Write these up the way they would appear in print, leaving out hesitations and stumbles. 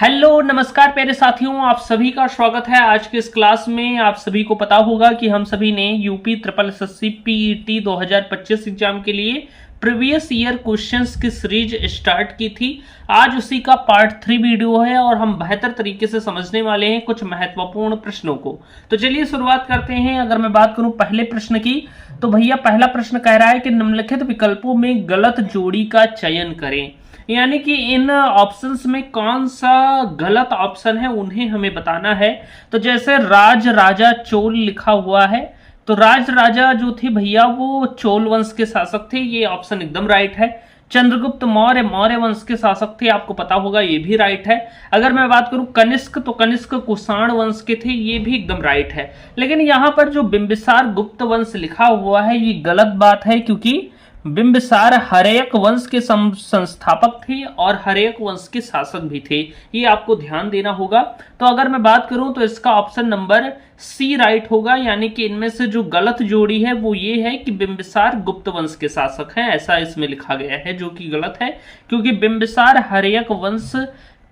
Hello नमस्कार प्यारे साथियों, आप सभी का स्वागत है आज के इस क्लास में। आप सभी को पता होगा कि हम सभी ने UP triple SSC PET 2025 exam के लिए प्रीवियस ईयर क्वेश्चंस की सीरीज स्टार्ट की थी। आज उसी का पार्ट 3 वीडियो है और हम बेहतर तरीके से समझने वाले हैं कुछ महत्वपूर्ण प्रश्नों को। तो चलिए शुरुआत करते हैं। अगर मैं बात करूं पहले प्रश्न की, तो भैया पहला प्रश्न कह रहा है कि निम्नलिखित विकल्पों में गलत जोड़ी का चयन करें। यानी कि इन ऑप्शंस में कौन सा गलत ऑप्शन है उन्हें हमें बताना है। तो जैसे राज राजा चोल लिखा हुआ है, तो राज राजा जो थे भैया वो चोल वंश के शासक थे, ये ऑप्शन एकदम राइट है। चंद्रगुप्त मौर्य मौर्य वंश के शासक थे, आपको पता होगा, ये भी राइट है। अगर मैं बात करूं कनिष्क, तो कनिष्क कुषाण वंश के थे, ये भी एकदम राइट है। लेकिन यहां पर जो बिंबिसार गुप्त वंश लिखा हुआ है ये गलत बात है, क्योंकि बिंबिसार हर्यक वंश के संस्थापक थे और हर्यक वंश के शासक भी थे, ये आपको ध्यान देना होगा। तो अगर मैं बात करूं तो इसका ऑप्शन नंबर सी राइट होगा। यानी कि इनमें से जो गलत जोड़ी है वो ये है कि बिंबिसार गुप्त वंश के शासक हैं, ऐसा इसमें लिखा गया है, जो कि गलत है, क्योंकि बिंबिसार हर्यक वंश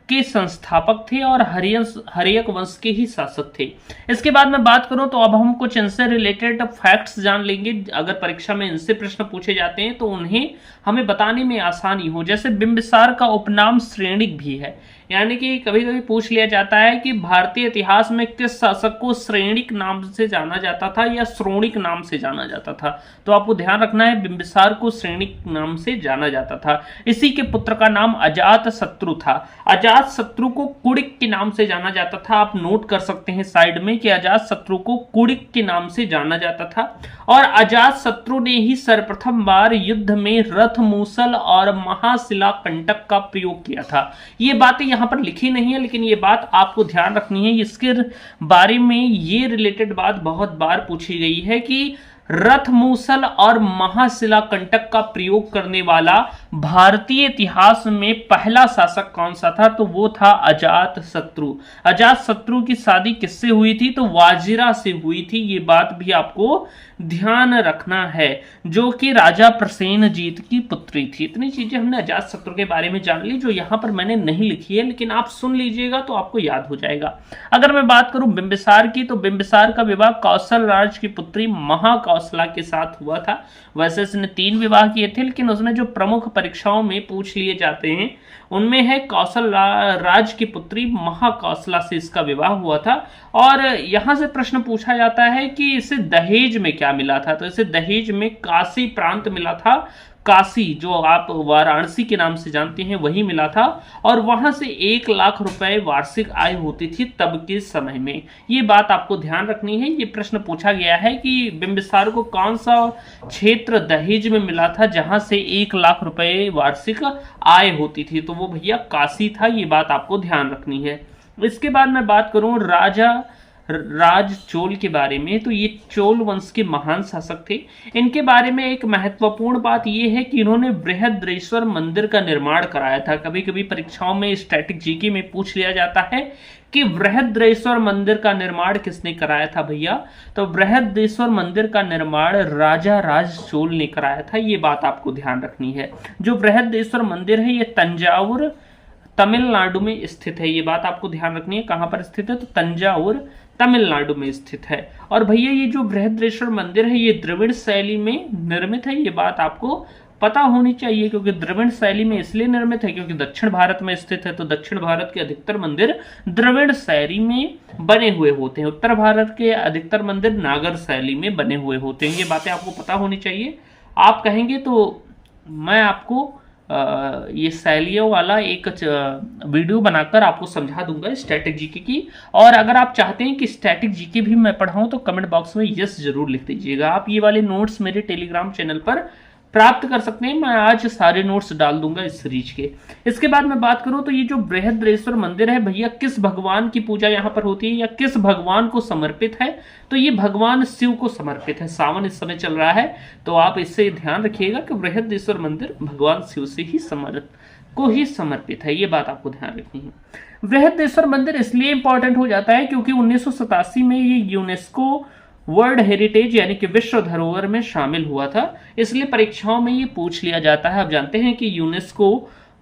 के संस्थापक थे और हर्यक वंश के ही शासक थे। इसके बाद मैं बात करूं तो अब हम कुछ इनसे रिलेटेड फैक्ट्स जान लेंगे। अगर परीक्षा में इनसे प्रश्न पूछे जाते हैं तो उन्हें हमें बताने में आसानी हो। जैसे बिंबिसार का उपनाम श्रेणिक भी है, यानी कि कभी कभी पूछ लिया जाता है कि भारतीय इतिहास में किस शासक को श्रेणिक नाम से जाना जाता था या श्रोणिक नाम से जाना जाता था। तो आपको ध्यान रखना है, बिंबिसार को श्रेणिक नाम से जाना जाता था। इसी के पुत्र का नाम अजात शत्रु था। अजात शत्रु को कुड़िक के नाम से जाना जाता था। आप नोट कर सकते हैं साइड में कि अजात शत्रु को कुड़िक के नाम से जाना जाता था। और अजात शत्रु ने ही सर्वप्रथम बार युद्ध में रथ मूसल और महाशिला कंटक का प्रयोग किया था। ये बातें यहाँ पर लिखी नहीं है, लेकिन ये बात आपको ध्यान रखनी है। इसके बारे में ये रिलेटेड बात बहुत बार पूछी गई है कि रथ मूसल और महाशिला कंटक का प्रयोग करने वाला भारतीय इतिहास में पहला शासक कौन सा था, तो वो था अजात शत्रु। अजात शत्रु की शादी किससे हुई थी, तो वाजिरा से हुई थी। ये बात भी आपको ध्यान रखना है, जो कि राजा प्रसेनजीत की पुत्री थी। इतनी चीजें हमने अजात शत्रु के बारे में जान ली, जो यहां पर मैंने नहीं लिखी है, लेकिन आप सुन लीजिएगा तो आपको याद हो जाएगा। अगर मैं बात करूं बिंबिसार की, तो बिंबिसार का विवाह कौशल राज की पुत्री महाकौशला के साथ हुआ था। वैसे इसने 3 विवाह किए थे, लेकिन उसने जो प्रमुख परीक्षाओं में पूछ लिए जाते हैं उनमें है कौशल राज की पुत्री महाकौशला से इसका विवाह हुआ था। और यहां से प्रश्न पूछा जाता है कि इसे दहेज में क्या मिला था, तो इसे दहेज में काशी प्रांत मिला था। काशी, जो आप वाराणसी के नाम से जानते हैं, वही मिला था। और वहां से 1 लाख रुपए वार्षिक आय होती थी तब के समय में। ये बात आपको ध्यान रखनी है। ये प्रश्न पूछा गया है कि बिंबिसार को कौन सा क्षेत्र दहेज में मिला था जहां से 1 लाख रुपए वार्षिक आय होती थी, तो वो भैया काशी था। ये बात आपको ध्यान रखनी है। इसके बाद मैं बात करूं राज चोल के बारे में, तो ये चोल वंश के महान शासक थे। इनके बारे में एक महत्वपूर्ण बात यह है कि इन्होंने बृहद्रेश्वर मंदिर का निर्माण कराया था। कभी कभी परीक्षाओं में स्टैटिक जीके में पूछ लिया जाता है कि बृहद्रेश्वर मंदिर का निर्माण किसने कराया था भैया, तो बृहद्रेश्वर मंदिर का निर्माण राजा राज चोल ने कराया था। ये बात आपको ध्यान रखनी है। जो बृहद्रेश्वर मंदिर है ये तंजावुर तमिलनाडु में स्थित है। ये बात आपको ध्यान रखनी है, कहां पर स्थित है, तो तंजावुर तमिलनाडु में स्थित है। और भैया ये जो बृहद्रेश्वर मंदिर है ये द्रविड़ शैली में निर्मित है। ये बात आपको पता होनी चाहिए, क्योंकि द्रविड़ शैली में इसलिए निर्मित है क्योंकि दक्षिण भारत में स्थित है, तो दक्षिण भारत के अधिकतर मंदिर द्रविड़ शैली में बने हुए होते हैं। उत्तर भारत के अधिकतर मंदिर नागर शैली में बने हुए होते हैं। ये बातें आपको पता होनी चाहिए। आप कहेंगे तो मैं आपको ये शैलियों वाला एक वीडियो बनाकर आपको समझा दूंगा स्टैटिक जीके की। और अगर आप चाहते हैं कि स्टैटिक जीके भी मैं पढ़ाऊं तो कमेंट बॉक्स में यस जरूर लिख दीजिएगा। आप ये वाले नोट्स मेरे टेलीग्राम चैनल पर प्राप्त कर सकते हैं। मैं आज सारे नोट्स डाल दूंगा इस सीरीज के। इसके बाद मैं बात करूं तो ये जो बृहद्रेश्वर मंदिर है भैया किस भगवान की पूजा यहाँ पर होती है या किस भगवान को समर्पित है, तो ये भगवान शिव को समर्पित है। सावन इस समय चल रहा है, तो आप इससे ध्यान रखिएगा कि बृहद्रेश्वर मंदिर भगवान शिव से ही समर्पित है। ये बात आपको ध्यान रखनी है। बृहद्रेश्वर मंदिर इसलिए इंपॉर्टेंट हो जाता है क्योंकि 1987 में ये यूनेस्को वर्ल्ड हेरिटेज यानी कि विश्व धरोहर में शामिल हुआ था, इसलिए परीक्षाओं में ये पूछ लिया जाता है। आप जानते हैं कि यूनेस्को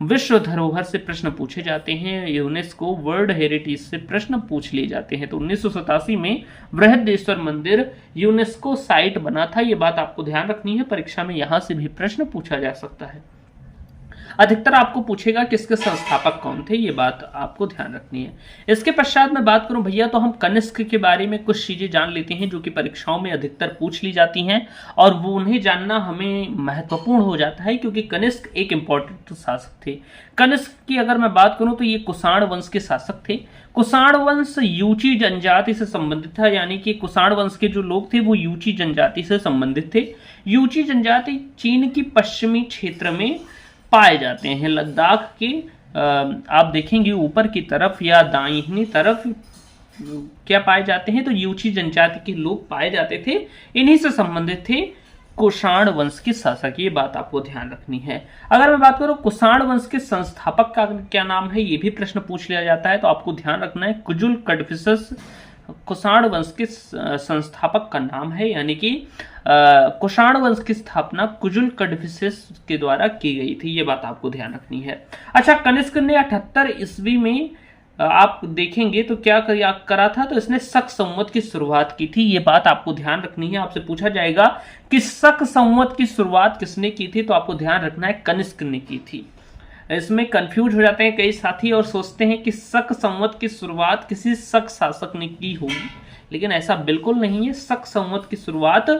विश्व धरोहर से प्रश्न पूछे जाते हैं, यूनेस्को वर्ल्ड हेरिटेज से प्रश्न पूछ लिए जाते हैं। तो 1987 में बृहदेश्वर मंदिर यूनेस्को साइट बना था, ये बात आपको ध्यान रखनी है, परीक्षा में यहां से भी प्रश्न पूछा जा सकता है। अधिकतर आपको पूछेगा कि इसके संस्थापक कौन थे, ये बात आपको ध्यान रखनी है। इसके पश्चात मैं बात करूं भैया तो हम कनिष्क के बारे में कुछ चीजें जान लेते हैं जो कि परीक्षाओं में अधिकतर पूछ ली जाती हैं, और वो उन्हें जानना हमें महत्वपूर्ण हो जाता है क्योंकि कनिष्क एक इंपॉर्टेंट शासक थे। कनिष्क की अगर मैं बात करूं तो ये कुषाण वंश के शासक थे। कुषाण वंश यूची जनजाति से संबंधित था, यानी कि कुषाण वंश के जो लोग थे वो यूची जनजाति से संबंधित थे। यूची जनजाति चीन की पश्चिमी क्षेत्र में पाए जाते हैं। लद्दाख के आप देखेंगे ऊपर की तरफ या दाहिनी तरफ क्या पाए जाते हैं, तो यूची जनजाति के लोग पाए जाते थे। इन्हीं से संबंधित थे कुषाण वंश के शासक, ये बात आपको ध्यान रखनी है। अगर मैं बात करूं कुषाण वंश के संस्थापक का क्या नाम है, ये भी प्रश्न पूछ लिया जाता है, तो आपको ध्यान रखना है कुजुल कड़फिसस कुषाण वंश के संस्थापक का नाम है, यानी कि कुषाण वंश की स्थापना कुजुल कड़फिसस के द्वारा की गई थी, ये बात आपको ध्यान रखनी है। अच्छा, कनिष्क ने 78 ईस्वी में आप देखेंगे तो क्या करा था, तो इसने शक संवत की शुरुआत की थी, ये बात आपको ध्यान रखनी है। आपसे पूछा जाएगा कि शक संवत की शुरुआत किसने की थी, तो आपको ध्यान रखना है कनिष्क ने की थी। इसमें कंफ्यूज हो जाते हैं कई साथी और सोचते हैं कि शक संवत की शुरुआत किसी शक शासक ने की होगी, लेकिन ऐसा बिल्कुल नहीं है। शक संवत की शुरुआत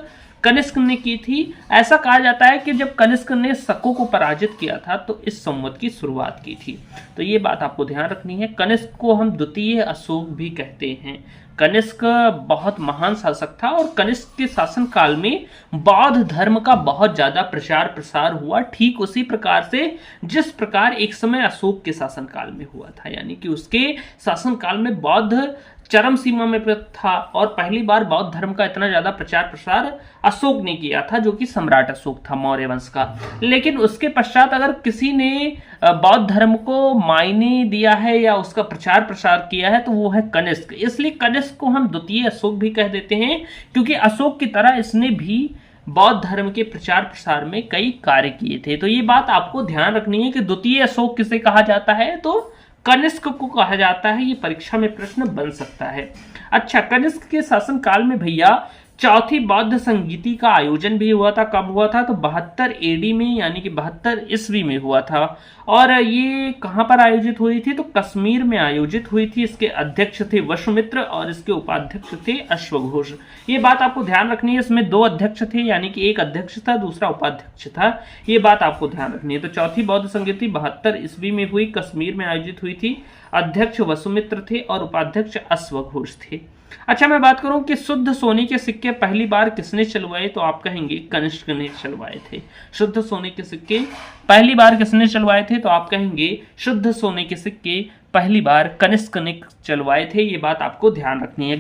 कनिष्क ने की थी। ऐसा कहा जाता है कि जब कनिष्क ने शकों को पराजित किया था तो इस संवत की शुरुआत की थी, तो ये बात आपको ध्यान रखनी है। कनिष्क को हम द्वितीय अशोक भी कहते हैं। कनिष्क बहुत महान शासक था और कनिष्क के शासन काल में बौद्ध धर्म का बहुत ज्यादा प्रचार प्रसार हुआ, ठीक उसी प्रकार से जिस प्रकार एक समय अशोक के शासन काल में हुआ था, यानी कि उसके शासन काल में बौद्ध चरम सीमा में था और पहली बार बौद्ध धर्म का इतना ज्यादा प्रचार प्रसार अशोक ने किया था, जो कि सम्राट अशोक था मौर्य वंश का। लेकिन उसके पश्चात अगर किसी ने बौद्ध धर्म को मायने दिया है या उसका प्रचार प्रसार किया है तो वो है कनिष्क। इसलिए कनिष्क को हम द्वितीय अशोक भी कह देते हैं, क्योंकि अशोक की तरह इसने भी बौद्ध धर्म के प्रचार प्रसार में कई कार्य किए थे। तो ये बात आपको ध्यान रखनी है कि द्वितीय अशोक किसे कहा जाता है, तो कनिष्क को कहा जाता है। ये परीक्षा में प्रश्न बन सकता है। अच्छा, कनिष्क के शासन काल में भैया चौथी बौद्ध संगीति का आयोजन भी हुआ था। कब हुआ था, तो 72 एडी में, यानी कि 72 ईस्वी में हुआ था। और ये कहां पर आयोजित हुई थी, तो कश्मीर में आयोजित हुई थी। इसके अध्यक्ष थे वसुमित्र और इसके उपाध्यक्ष थे अश्वघोष। ये बात आपको ध्यान रखनी है। इसमें 2 अध्यक्ष थे, यानी कि एक अध्यक्ष था दूसरा उपाध्यक्ष था, ये बात आपको ध्यान रखनी है। तो चौथी बौद्ध संगीति 72 ईस्वी में हुई, कश्मीर में आयोजित हुई थी। अध्यक्ष वसुमित्र थे और उपाध्यक्ष अश्वघोष थे। अच्छा, मैं बात करूं कि शुद्ध सोने के सिक्के पहली बार किसने चलवाए, तो आप कहेंगे कनिष्क ने चलवाए थे। शुद्ध सोने के सिक्के पहली बार किसने चलवाए थे, तो आप कहेंगे शुद्ध सोने के सिक्के पहली बार कनिष्क ने चलवाए थे। ये बात आपको ध्यान रखनी है।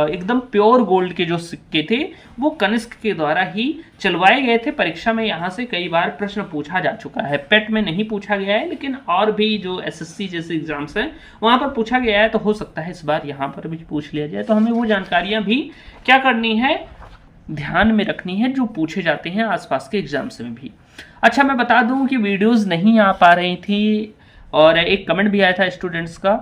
एकदम प्योर गोल्ड के जो सिक्के थे वो कनिष्क के द्वारा ही चलवाए गए थे। परीक्षा में यहाँ से कई बार प्रश्न पूछा जा चुका है। पेट में नहीं पूछा गया है, लेकिन और भी जो एसएससी जैसे एग्जाम्स हैं वहां पर पूछा गया है, तो हो सकता है इस बार यहाँ पर भी पूछ लिया जाए। तो हमें वो जानकारियां भी क्या करनी है, ध्यान में रखनी है, जो पूछे जाते हैं आसपास के एग्जाम्स में भी। अच्छा, मैं बता दूं कि वीडियोस नहीं आ पा रही थी और एक कमेंट भी आया था स्टूडेंट्स का,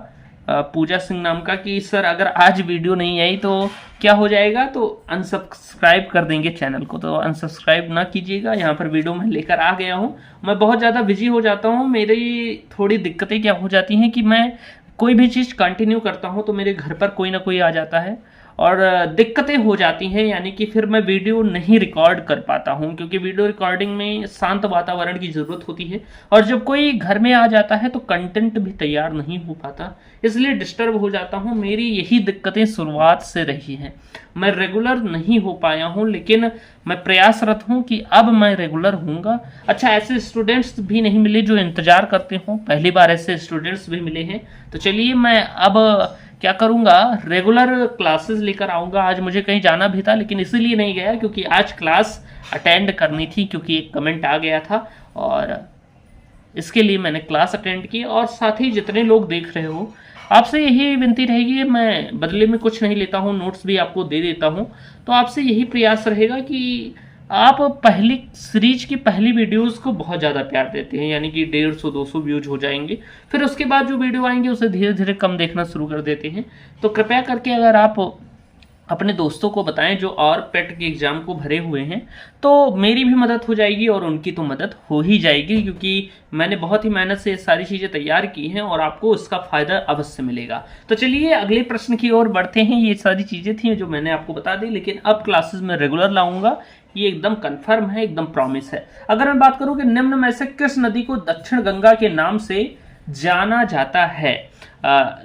पूजा सिंह नाम का, कि सर अगर आज वीडियो नहीं आई तो क्या हो जाएगा, तो अनसब्सक्राइब कर देंगे चैनल को। तो अनसब्सक्राइब ना कीजिएगा, यहाँ पर वीडियो मैं लेकर आ गया हूँ। मैं बहुत ज़्यादा बिजी हो जाता हूँ। मेरी थोड़ी दिक्कतें क्या हो जाती हैं कि मैं कोई भी चीज़ कंटिन्यू करता हूँ तो मेरे घर पर कोई ना कोई आ जाता है और दिक्कतें हो जाती हैं, यानी कि फिर मैं वीडियो नहीं रिकॉर्ड कर पाता हूं, क्योंकि वीडियो रिकॉर्डिंग में शांत वातावरण की ज़रूरत होती है और जब कोई घर में आ जाता है तो कंटेंट भी तैयार नहीं हो पाता, इसलिए डिस्टर्ब हो जाता हूं। मेरी यही दिक्कतें शुरुआत से रही हैं। मैं रेगुलर नहीं हो पाया हूं, लेकिन मैं प्रयासरत हूं कि अब मैं रेगुलर होऊंगा। अच्छा, ऐसे स्टूडेंट्स भी नहीं मिले जो इंतजार करते हों, पहली बार ऐसे स्टूडेंट्स भी मिले हैं। तो चलिए, मैं अब क्या करूंगा, रेगुलर क्लासेस लेकर आऊंगा। आज मुझे कहीं जाना भी था, लेकिन इसीलिए नहीं गया क्योंकि आज क्लास अटेंड करनी थी, क्योंकि एक कमेंट आ गया था और इसके लिए मैंने क्लास अटेंड की। और साथ ही जितने लोग देख रहे हो, आपसे यही विनती रहेगी, मैं बदले में कुछ नहीं लेता हूँ, नोट्स भी आपको दे देता हूँ, तो आपसे यही प्रयास रहेगा कि आप पहली सीरीज की पहली वीडियोस को बहुत ज़्यादा प्यार देते हैं, यानी कि 150-200 व्यूज हो जाएंगे, फिर उसके बाद जो वीडियो आएंगे उसे धीरे धीरे कम देखना शुरू कर देते हैं। तो कृपया करके अगर आप अपने दोस्तों को बताएं जो और पेट के एग्ज़ाम को भरे हुए हैं, तो मेरी भी मदद हो जाएगी और उनकी तो मदद हो ही जाएगी, क्योंकि मैंने बहुत ही मेहनत से सारी चीज़ें तैयार की हैं और आपको इसका फ़ायदा अवश्य मिलेगा। तो चलिए अगले प्रश्न की ओर बढ़ते हैं। ये सारी चीज़ें थी जो मैंने आपको बता दी, लेकिन अब क्लासेस में रेगुलर लाऊंगा, ये एकदम कंफर्म है, एकदम प्रॉमिस है। अगर मैं बात करूं कि निम्न में से किस नदी को दक्षिण गंगा के नाम से जाना जाता है,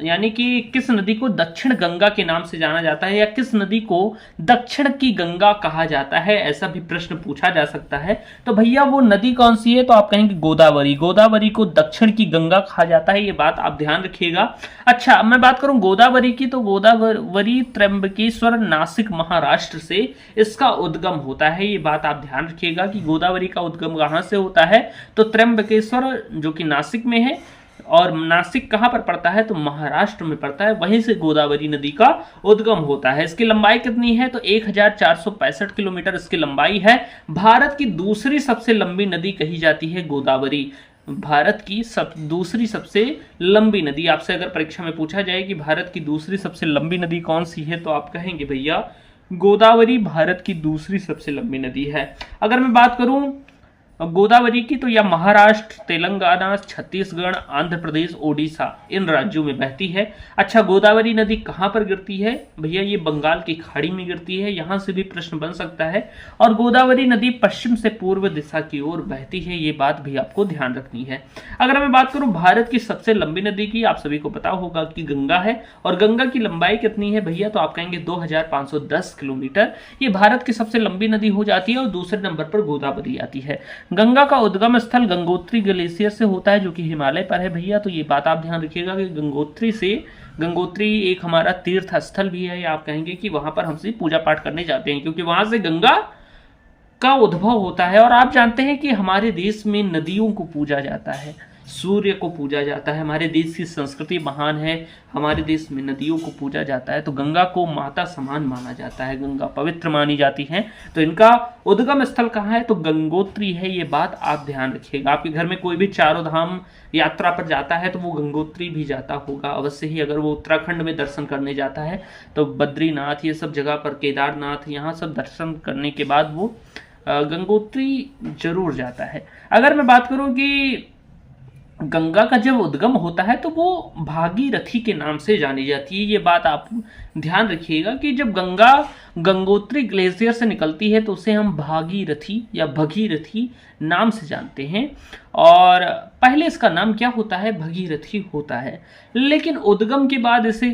यानी कि किस नदी को दक्षिण गंगा के नाम से जाना जाता है या किस नदी को दक्षिण की गंगा कहा जाता है, ऐसा भी प्रश्न पूछा जा सकता है। तो भैया वो नदी कौन सी है, तो आप कहेंगे गोदावरी। गोदावरी को दक्षिण की गंगा कहा जाता है, ये बात आप ध्यान रखिएगा। अच्छा, अब मैं बात करूं गोदावरी की, तो गोदावरी त्र्यंबकेश्वर नासिक महाराष्ट्र से इसका उद्गम होता है। ये बात आप ध्यान रखिएगा कि गोदावरी का उद्गम कहां से होता है, तो त्र्यंबकेश्वर जो कि नासिक में है, और नासिक कहां पर पड़ता है, तो महाराष्ट्र में पड़ता है, वहीं से गोदावरी नदी का उद्गम होता है। इसकी लंबाई कितनी है, तो 1465 किलोमीटर इसकी लंबाई है। भारत की दूसरी सबसे लंबी नदी कही जाती है गोदावरी। भारत की दूसरी सबसे लंबी नदी, आपसे अगर परीक्षा में पूछा जाए कि भारत की दूसरी सबसे लंबी नदी कौन सी है, तो आप कहेंगे भैया गोदावरी भारत की दूसरी सबसे लंबी नदी है। अगर मैं बात करूं गोदावरी की, तो यह महाराष्ट्र, तेलंगाना, छत्तीसगढ़, आंध्र प्रदेश, ओडिशा इन राज्यों में बहती है। अच्छा, गोदावरी नदी कहां पर गिरती है, भैया ये बंगाल की खाड़ी में गिरती है, यहां से भी प्रश्न बन सकता है। और गोदावरी नदी पश्चिम से पूर्व दिशा की ओर बहती है, ये बात भी आपको ध्यान रखनी है। अगर मैं बात करूं भारत की सबसे लंबी नदी की, आप सभी को पता होगा कि गंगा है, और गंगा की लंबाई कितनी है भैया, तो आप कहेंगे 2510 किलोमीटर। ये भारत की सबसे लंबी नदी हो जाती है और दूसरे नंबर पर गोदावरी आती है। गंगा का उद्गम स्थल गंगोत्री ग्लेशियर से होता है, जो कि हिमालय पर है भैया। तो ये बात आप ध्यान रखिएगा कि गंगोत्री एक हमारा तीर्थ स्थल भी है, या आप कहेंगे कि वहां पर हमसे पूजा पाठ करने जाते हैं, क्योंकि वहां से गंगा का उद्भव होता है। और आप जानते हैं कि हमारे देश में नदियों को पूजा जाता है, सूर्य को पूजा जाता है, हमारे देश की संस्कृति महान है, हमारे देश में नदियों को पूजा जाता है। तो गंगा को माता समान माना जाता है, गंगा पवित्र मानी जाती है। तो इनका उद्गम स्थल कहाँ है, तो गंगोत्री है, ये बात आप ध्यान रखिएगा। आपके घर में कोई भी चारों धाम यात्रा पर जाता है तो वो गंगोत्री भी जाता होगा अवश्य ही। अगर वो उत्तराखंड में दर्शन करने जाता है तो बद्रीनाथ, ये सब जगह पर, केदारनाथ, यहाँ सब दर्शन करने के बाद वो गंगोत्री जरूर जाता है। अगर मैं बात करूं कि गंगा का जब उद्गम होता है तो वो भागीरथी के नाम से जानी जाती है, ये बात आप ध्यान रखिएगा कि जब गंगा गंगोत्री ग्लेशियर से निकलती है तो उसे हम भागीरथी या भगीरथी नाम से जानते हैं। और पहले इसका नाम क्या होता है, भगीरथी होता है, लेकिन उद्गम के बाद इसे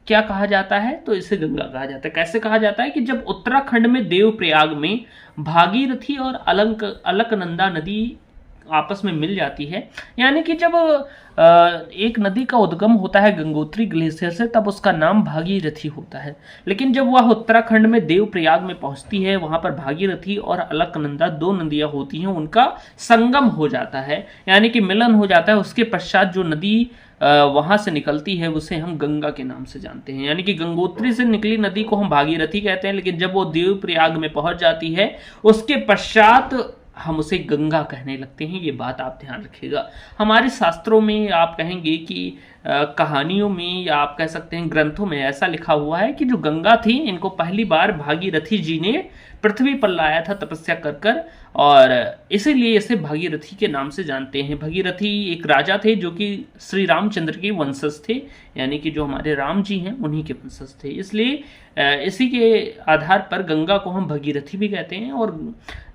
क्या कहा जाता है, तो इसे गंगा कहा जाता है। कैसे कहा जाता है कि जब उत्तराखंड में देवप्रयाग में भागीरथी और अलकनंदा नदी आपस में मिल जाती है, यानी कि जब एक नदी का उद्गम होता है गंगोत्री ग्लेशियर से, तब उसका नाम भागीरथी होता है। लेकिन जब वह उत्तराखंड में देवप्रयाग में पहुंचती है, वहां पर भागीरथी और अलकनंदा दो नदियां होती हैं, उनका संगम हो जाता है, यानी कि मिलन हो जाता है। उसके पश्चात जो नदी वहां से निकलती है उसे हम गंगा के नाम से जानते हैं, यानी कि गंगोत्री से निकली नदी को हम भागीरथी कहते हैं, लेकिन जब वो देवप्रयाग में पहुंच जाती है उसके पश्चात हम उसे गंगा कहने लगते हैं, ये बात आप ध्यान रखिएगा। हमारे शास्त्रों में आप कहेंगे कि कहानियों में या आप कह सकते हैं ग्रंथों में ऐसा लिखा हुआ है कि जो गंगा थी इनको पहली बार भागीरथी जी ने पृथ्वी पर लाया था तपस्या कर कर, और इसीलिए इसे भागीरथी के नाम से जानते हैं। भगीरथी एक राजा थे जो कि श्री रामचंद्र के वंशज थे, यानी कि जो हमारे राम जी हैं उन्हीं के वंशज थे, इसलिए इसी के आधार पर गंगा को हम भगीरथी भी कहते हैं। और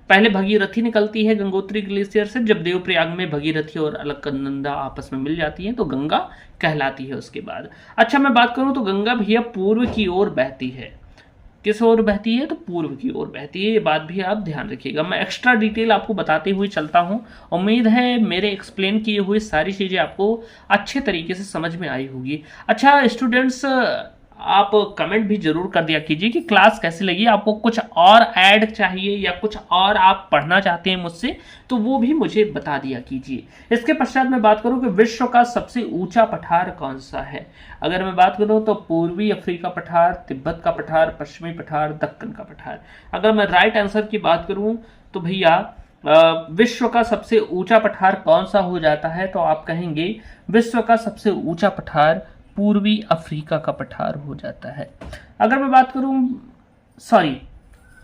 पहले भगीरथी निकलती है गंगोत्री ग्लेशियर से, जब देवप्रयाग में भगीरथी और अलकनंदा आपस में मिल जाती हैं तो गंगा कहलाती है उसके बाद। अच्छा, मैं बात करूं तो गंगा भैया पूर्व की ओर बहती है। किस ओर बहती है, तो पूर्व की ओर बहती है, ये बात भी आप ध्यान रखिएगा। मैं एक्स्ट्रा डिटेल आपको बताते हुए चलता हूं। उम्मीद है मेरे एक्सप्लेन किए हुए सारी चीज़ें आपको अच्छे तरीके से समझ में आई होगी। अच्छा स्टूडेंट्स, आप कमेंट भी जरूर कर दिया कीजिए कि क्लास कैसी लगी, आपको कुछ और ऐड चाहिए या कुछ और आप पढ़ना चाहते हैं मुझसे, तो वो भी मुझे बता दिया कीजिए। इसके पश्चात मैं बात करूं कि विश्व का सबसे ऊंचा पठार कौन सा है। अगर मैं बात करूं तो पूर्वी अफ्रीका पठार, तिब्बत का पठार, पश्चिमी पठार, दक्कन का पठार। अगर मैं राइट आंसर की बात करूं तो भैया विश्व का सबसे ऊंचा पठार कौन सा हो जाता है, तो आप कहेंगे विश्व का सबसे ऊंचा पठार पूर्वी अफ्रीका का पठार हो जाता है। अगर मैं बात करूं, सॉरी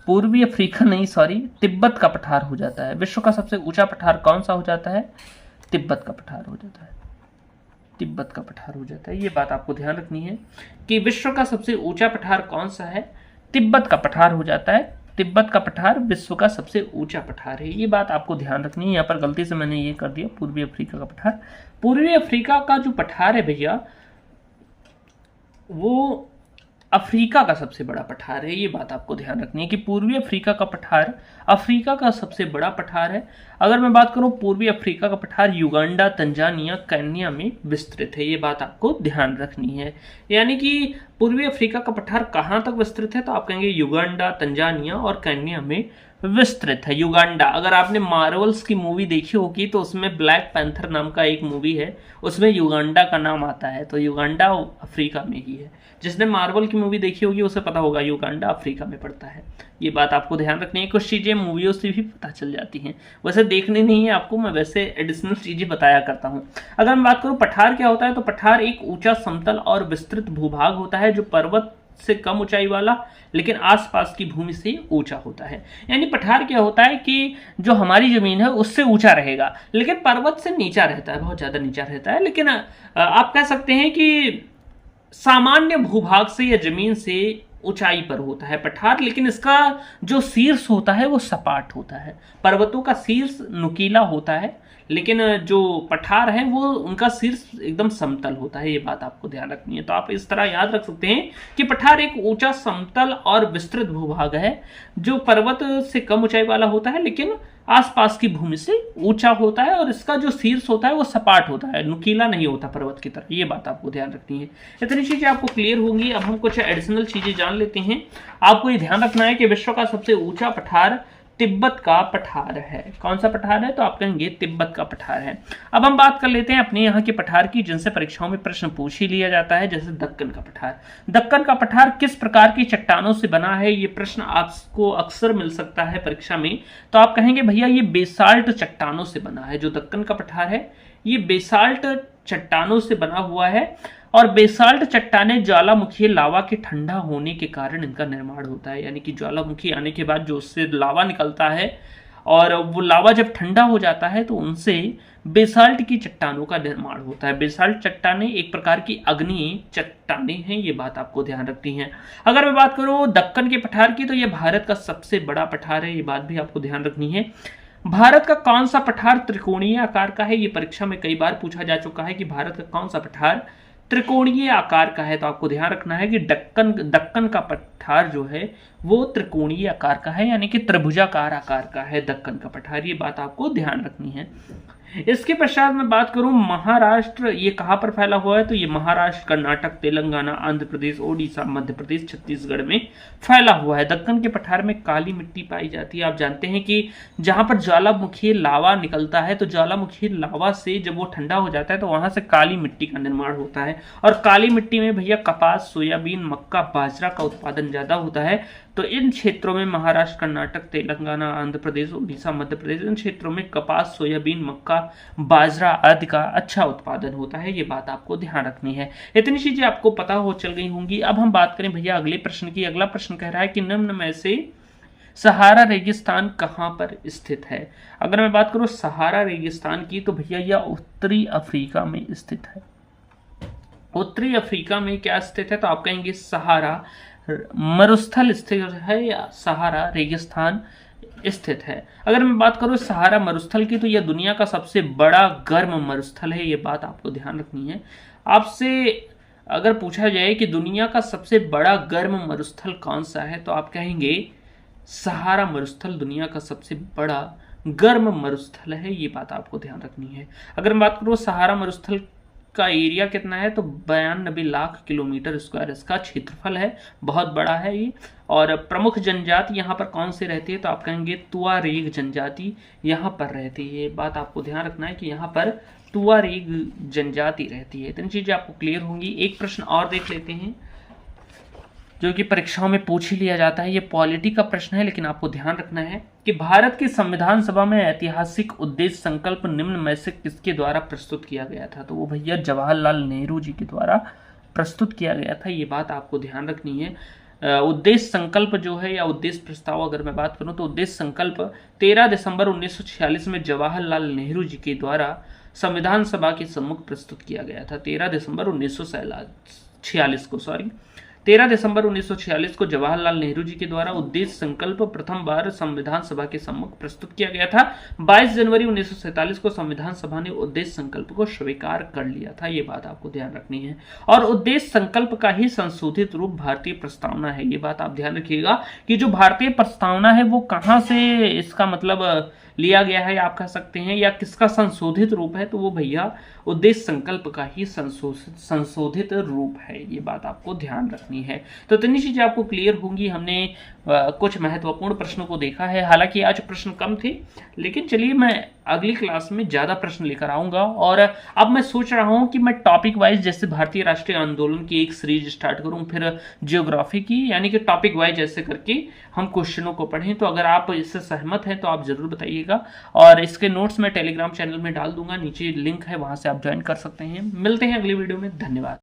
पूर्वी अफ्रीका नहीं, सॉरी तिब्बत का पठार हो जाता है। विश्व का सबसे ऊंचा पठार कौन सा हो जाता है, तिब्बत का पठार हो जाता है, तिब्बत का पठार हो जाता है। ये बात आपको ध्यान रखनी है कि विश्व का सबसे ऊंचा पठार कौन सा है, तिब्बत का पठार हो जाता है। तिब्बत का पठार विश्व का सबसे ऊंचा पठार है, ये बात आपको ध्यान रखनी है। यहाँ पर गलती से मैंने ये कर दिया पूर्वी अफ्रीका का पठार। पूर्वी अफ्रीका का जो पठार है भैया वो अफ्रीका का सबसे बड़ा पठार है, ये बात आपको ध्यान रखनी है कि पूर्वी अफ्रीका का पठार अफ्रीका का सबसे बड़ा पठार है। अगर मैं बात करूं पूर्वी अफ्रीका का पठार युगांडा, तंजानिया, केन्या में विस्तृत है, ये बात आपको ध्यान रखनी है। यानी कि पूर्वी अफ्रीका का पठार कहां तक विस्तृत है, तो आप कहेंगे युगांडा, तंजानिया और केन्या में विस्तृत है। युगांडा, अगर आपने मार्वल्स की मूवी देखी होगी तो उसमें ब्लैक पैंथर नाम का एक मूवी है, उसमें युगांडा का नाम आता है, तो युगांडा अफ्रीका में ही है। जिसने मार्वल की मूवी देखी होगी उसे पता होगा युगांडा अफ्रीका में पड़ता है। ये बात आपको ध्यान रखनी है, कुछ चीज़ें मूवियों से भी पता चल जाती हैं, वैसे देखनी नहीं है आपको, मैं वैसे एडिशनल चीज़ें बताया करता हूँ। अगर मैं बात करूँ पठार क्या होता है, तो पठार एक ऊंचा समतल और विस्तृत भूभाग होता है जो पर्वत से कम ऊंचाई वाला लेकिन आसपास की भूमि से ऊंचा होता है। यानी पठार क्या होता है कि जो हमारी जमीन है उससे ऊंचा रहेगा लेकिन पर्वत से नीचा रहता है, बहुत ज्यादा नीचा रहता है, लेकिन आप कह सकते हैं कि सामान्य भूभाग से या जमीन से ऊंचाई पर होता है पठार, लेकिन इसका जो शीर्ष होता है वो सपाट होता है। पर्वतों का शीर्ष नुकीला होता है लेकिन जो पठार है वो उनका शीर्ष एकदम समतल होता है, ये बात आपको ध्यान रखनी है। तो आप इस तरह याद रख सकते हैं कि पठार एक ऊंचा समतल और विस्तृत भूभाग है जो पर्वत से कम ऊंचाई वाला होता है लेकिन आसपास की भूमि से ऊंचा होता है, और इसका जो शीर्ष होता है वो सपाट होता है, नुकीला नहीं होता पर्वत की तरह, ये बात आपको ध्यान रखनी है। इतनी चीजें आपको क्लियर होंगी। अब हम कुछ एडिशनल चीजें जान लेते हैं। आपको ये ध्यान रखना है कि विश्व का सबसे ऊंचा पठार तिब्बत का पठार है। कौन सा पठार है, तो आप कहेंगे तिब्बत का पठार है। अब हम बात कर लेते हैं अपने यहाँ के पठार की जिनसे परीक्षाओं में प्रश्न पूछ ही लिया जाता है, जैसे दक्कन का पठार। दक्कन का पठार किस प्रकार की चट्टानों से बना है, ये प्रश्न आपको अक्सर मिल सकता है परीक्षा में। तो आप कहेंगे भैया ये बेसाल्ट चट्टानों से बना है। जो दक्कन का पठार है ये बेसाल्ट चट्टानों से बना हुआ है, और बेसाल्ट चट्टानें ज्वालामुखी लावा के ठंडा होने के कारण इनका निर्माण होता है। यानी कि ज्वालामुखी आने के बाद जो उससे लावा निकलता है और वो लावा जब ठंडा हो जाता है तो उनसे बेसाल्ट की चट्टानों का निर्माण होता है। बेसाल्ट चट्टानें एक प्रकार की अग्नि चट्टानें हैं, ये बात आपको ध्यान रखनी है। अगर मैं बात करूं दक्कन के पठार की, तो ये भारत का सबसे बड़ा पठार है, ये बात भी आपको ध्यान रखनी है। भारत का कौन सा पठार त्रिकोणीय आकार का है, ये परीक्षा में कई बार पूछा जा चुका है कि भारत का कौन सा पठार त्रिकोणीय आकार का है। तो आपको ध्यान रखना है कि दक्कन का पठार जो है वो त्रिकोणीय आकार का है, यानी कि त्रिभुजाकार आकार का है दक्कन का पठार, ये बात आपको ध्यान रखनी है। इसके पश्चात मैं बात करूं महाराष्ट्र, ये कहां पर फैला हुआ है, तो ये महाराष्ट्र, कर्नाटक, तेलंगाना, आंध्र प्रदेश, ओडिशा, मध्य प्रदेश, छत्तीसगढ़ में फैला हुआ है। दक्कन के पठार में काली मिट्टी पाई जाती है। आप जानते हैं कि जहां पर ज्वालामुखी लावा निकलता है तो ज्वालामुखी लावा से जब वो ठंडा हो जाता है तो वहां से काली मिट्टी का निर्माण होता है, और काली मिट्टी में भैया कपास, सोयाबीन, मक्का, बाजरा का उत्पादन ज्यादा होता है। तो इन क्षेत्रों में महाराष्ट्र, कर्नाटक, तेलंगाना, आंध्र प्रदेश, उड़ीसा, मध्य प्रदेश, इन क्षेत्रों में कपास, सोयाबीन, मक्का, बाजरा आदि का अच्छा उत्पादन होता है, ये बात आपको ध्यान रखनी है। इतनी चीजें आपको पता हो चल गई होंगी। अब हम बात करें भैया अगले प्रश्न की। अगला प्रश्न कह रहा है कि निम्न में से सहारा रेगिस्तान कहां पर स्थित है। अगर मैं बात करूं सहारा रेगिस्तान की, तो भैया यह उत्तरी अफ्रीका में स्थित है। उत्तरी अफ्रीका में क्या स्थित है, तो आप कहेंगे सहारा मरुस्थल स्थित है या सहारा रेगिस्तान स्थित है। अगर मैं बात करूं सहारा मरुस्थल की, तो यह दुनिया का सबसे बड़ा गर्म मरुस्थल है, यह बात आपको ध्यान रखनी है। आपसे अगर पूछा जाए कि दुनिया का सबसे बड़ा गर्म मरुस्थल कौन सा है, तो आप कहेंगे सहारा मरुस्थल दुनिया का सबसे बड़ा गर्म मरुस्थल है, ये बात आपको ध्यान रखनी है। अगर मैं बात करूं सहारा मरुस्थल का एरिया कितना है, तो 92 लाख किलोमीटर स्क्वायर इसका क्षेत्रफल है, बहुत बड़ा है ये। और प्रमुख जनजाति यहाँ पर कौन से रहती है, तो आप कहेंगे तुआरेग जनजाति यहाँ पर रहती है। ये बात आपको ध्यान रखना है कि यहाँ पर तुआरेग जनजाति रहती है। तीन चीजें आपको क्लियर होंगी। एक प्रश्न और देख लेते हैं जो कि परीक्षाओं में पूछ ही लिया जाता है, ये पॉलिटी का प्रश्न है, लेकिन आपको ध्यान रखना है कि भारत की संविधान सभा में ऐतिहासिक उद्देश्य संकल्प निम्न में से किसके द्वारा प्रस्तुत किया गया था, तो वो भैया जवाहरलाल नेहरू जी के द्वारा प्रस्तुत किया गया था। ये बात आपको ध्यान रखनी है। उद्देश्य संकल्प जो है या उद्देश्य प्रस्ताव अगर मैं बात करूं तो उद्देश्य संकल्प 13 दिसंबर 1946 में जवाहरलाल नेहरू जी के द्वारा संविधान सभा के सम्मुख प्रस्तुत किया गया था। 13 दिसंबर 1946 को जवाहरलाल नेहरू जी के द्वारा उद्देश्य संकल्प प्रथम बार संविधान सभा के सम्मुख प्रस्तुत किया गया था। 22 जनवरी 1947 को संविधान सभा ने उद्देश्य संकल्प को स्वीकार कर लिया था। ये बात आपको ध्यान रखनी है। और उद्देश्य संकल्प का ही संशोधित रूप भारतीय प्रस्तावना है। ये बात आप ध्यान रखिएगा कि जो भारतीय प्रस्तावना है वो कहां से इसका मतलब लिया गया है आप कह सकते हैं, या किसका संशोधित रूप है, तो वो भैया उद्देश्य संकल्प का ही संशोधित रूप है। ये बात आपको ध्यान रखनी है। तो इतनी चीजें आपको क्लियर होंगी। हमने कुछ महत्वपूर्ण प्रश्नों को देखा है, हालांकि आज प्रश्न कम थे, लेकिन चलिए मैं अगली क्लास में ज्यादा प्रश्न लेकर आऊंगा। और अब मैं सोच रहा हूं कि मैं टॉपिक वाइज जैसे भारतीय राष्ट्रीय आंदोलन की एक सीरीज स्टार्ट करूं, फिर जियोग्राफी की, यानी कि टॉपिक वाइज ऐसे करके हम क्वेश्चनों को पढ़ें। तो अगर आप इससे सहमत हैं तो आप जरूर बताइएगा, और इसके नोट्स मैं टेलीग्राम चैनल में डाल दूंगा, नीचे लिंक है, वहां से आप ज्वाइन कर सकते हैं। मिलते हैं अगली वीडियो में। धन्यवाद।